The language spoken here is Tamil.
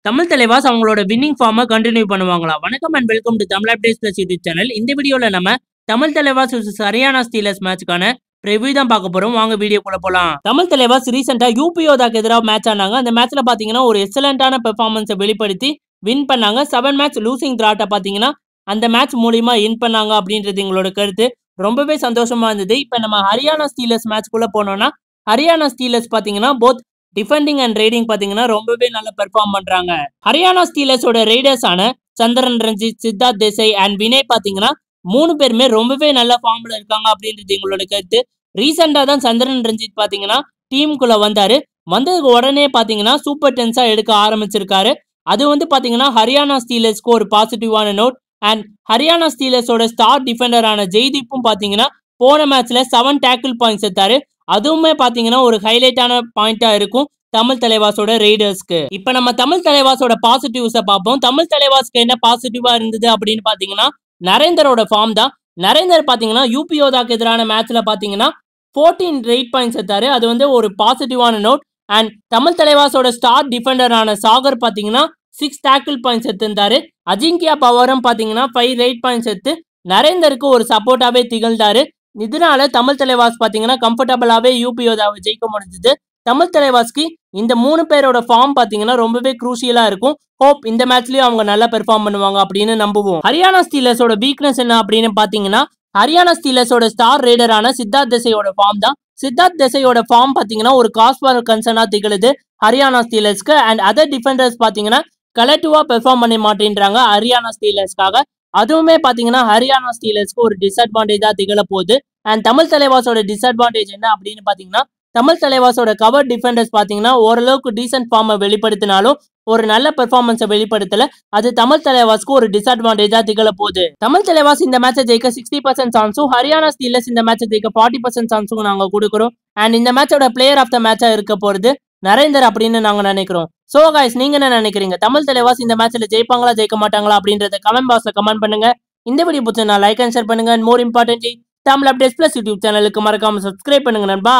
தமிழ் தலைவாஸ் அவங்களோட வின்னிங் ஃபார்மை கண்டினியூ பண்ணுவாங்களா? வணக்கம் and welcome to Tamil updates plus YouTube channel. இந்த வீடியோல நம்ம தமிழ் தலைவாஸ் vs ஹரியானா ஸ்டீலர்ஸ் மேட்ச்க்கான ரிவ்யூ தான் பார்க்க போறோம். வாங்க வீடியோக்குள்ள போலாம். தமிழ் தலைவாஸ் ரீசெண்டா யூபியோதாக்கு எதிராக மேட்ச் ஆனாங்க. அந்த மேட்ச்ல பாத்தீங்கன்னா ஒரு எக்ஸலண்டான பெர்ஃபார்மன்ஸை வெளிப்படுத்தி வின் பண்ணாங்க. 7 மேட்ச் லூசிங் டிராட்டை பாத்தீங்கன்னா அந்த மேட்ச் மூலியமா வின் பண்ணாங்க அப்படின்றது எங்களோட கருத்து. ரொம்பவே சந்தோஷமா இருந்தது. இப்ப நம்ம ஹரியானா ஸ்டீலர்ஸ் மேட்ச்க்குள்ள போனோம்னா ஹரியானா ஸ்டீலர்ஸ் பாத்தீங்கன்னா போத் டிஃபெண்டிங் அண்ட் ரைடிங் பாத்தீங்கன்னா ரொம்பவே நல்லா பெர்ஃபார்ம் பண்றாங்க. ஹரியானா ஸ்டீலர்ஸோட ரைடர்ஸ் ஆன சந்திரன் ரஞ்சித், சித்தார்த் தேசாய் அண்ட் வினய் பாத்தீங்கன்னா 3 பேருமே ரொம்பவே நல்ல ஃபார்ம்ல இருக்காங்க அப்படின்றது எங்களோட கருத்து. ரீசெண்டா தான் சந்திரன் ரஞ்சித் பாத்தீங்கன்னா டீமுக்குள்ள வந்தாரு. வந்ததுக்கு உடனே பாத்தீங்கன்னா சூப்பர் டென்ஸா எடுக்க ஆரம்பிச்சிருக்காரு. அது பாத்தீங்கன்னா ஹரியானா ஸ்டீலர்ஸ்க்கு ஒரு பாசிட்டிவான நோட். அண்ட் ஹரியானா ஸ்டீலர்ஸோட ஸ்டார் டிஃபெண்டரான ஜெய்தீப்பும் பாத்தீங்கன்னா போன மேட்ச்ல 7 டேக்கிள் பாயிண்ட்ஸ் எடுத்தாரு. அதுவுமே பாத்தீங்கன்னா ஒரு ஹைலைட்டான பாயிண்டா இருக்கும் தமிழ் தலைவாஸோட ரைடர்ஸ்க்கு. இப்ப நம்ம தமிழ் தலைவாஸோட பாசிட்டிவ்ஸை பார்ப்போம். தமிழ் தலைவாஸ்க்கு என்ன பாசிட்டிவா இருந்தது அப்படின்னு பாத்தீங்கன்னா நரேந்தரோட ஃபார்ம் தான். நரேந்தர் பாத்தீங்கன்னா யூபியோதாக்கு எதிரான மேட்ச்ல பாத்தீங்கன்னா 14 ரைட் பாயிண்ட்ஸ் எடுத்தாரு. அது ஒரு பாசிட்டிவான நோட். அண்ட் தமிழ் தலைவாஸோட ஸ்டார் டிஃபெண்டரான சாகர் பாத்தீங்கன்னா 6 டேக்கிள் பாயிண்ட்ஸ் எடுத்திருந்தாரு. அஜிங்கியா பவரும் பாத்தீங்கன்னா 5 ரைட் பாயிண்ட்ஸ் எடுத்து நரேந்தருக்கு ஒரு சப்போர்ட்டாவே திகழ்ந்தாரு. இதனால தமிழ் தலைவாஸ் பாத்தீங்கன்னா கம்ஃபர்டபுளாவே யூபியோதாவை ஜெயிக்க முடிஞ்சது. தமிழ் தலைவாஸ்க்கு இந்த 3 பேரோட ஃபார்ம் பாத்தீங்கன்னா ரொம்பவே குரூசியலா இருக்கும். ஹோப் இந்த மேட்ச்லயும் அவங்க நல்லா பெர்ஃபார்ம் பண்ணுவாங்க அப்படின்னு நம்புவோம். ஹரியானா ஸ்டீலர்ஸோட வீக்னஸ் என்ன அப்படின்னு பாத்தீங்கன்னா ஹரியானா ஸ்டீலர்ஸோட ஸ்டார் ரைடரான சித்தார்த் தேசாயோட ஃபார்ம் தான். சித்தார்த் தேசாயோட ஃபார்ம் பாத்தீங்கன்னா ஒரு காஸ் ஃபார் கன்சர்னா திகழுது ஹரியானா ஸ்டீலர்ஸ்க்கு. அண்ட் அதர் டிஃபெண்டர்ஸ் பாத்தீங்கன்னா கலெக்டிவா பெர்ஃபார்ம் பண்ண மாட்டேன்றாங்க ஹரியானா ஸ்டீலர்ஸ்க்காக. அதுவுமே பாத்தீங்கன்னா ஹரியானா ஸ்டீலர்ஸ்க்கு ஒரு டிஸ்அட்வான்டேஜா திகழ போகுது. அண்ட் தமிழ் தலைவாஸோட டிஸ்அட்வான்டேஜ் என்ன அப்படின்னு பாத்தீங்கன்னா தமிழ் தலைவாஸோட கவர் டிஃபெண்டர்ஸ் பாத்தீங்கன்னா ஓரளவுக்கு டீசென்ட் ஃபார்மை வெளிப்படுத்தினாலும் ஒரு நல்ல பெர்ஃபார்மன்ஸை வெளிப்படுத்தல. அது தமிழ் தலைவாஸ்க்கு ஒரு டிஸ்அட்வான்டேஜா திகழ போகுது. தமிழ் தலைவாஸ் இந்த மேட்சை ஜெயிக்க 60% சான்ஸும் ஹரியானா ஸ்டீலர்ஸ் இந்த மேட்சை ஜெயிக்க 40% சான்ஸும் நாங்க கொடுக்குறோம். அண்ட் இந்த மேட்சோட பிளேயர் ஆஃப் த மேட்சா இருக்க போறது நரேந்தர் அப்படின்னு நாங்க நினைக்கிறோம். சோ கைஸ், நீங்க என்ன நினைக்கிறீங்க? தமிழ் தலைவாஸ் இந்த மேட்ச்ல ஜெயிப்பாங்களா ஜெயிக்க மாட்டாங்களா அப்படின்றத கமெண்ட் பாக்ஸ்ல கமெண்ட் பண்ணுங்க. இந்த வீடியோ பிடிச்சா லைக் அண்ட் ஷேர் பண்ணுங்க. And more importantly Tamil updates plus YouTube சேனலுக்கு மறக்காம சப்ஸ்கிரைப் பண்ணுங்க நண்பா.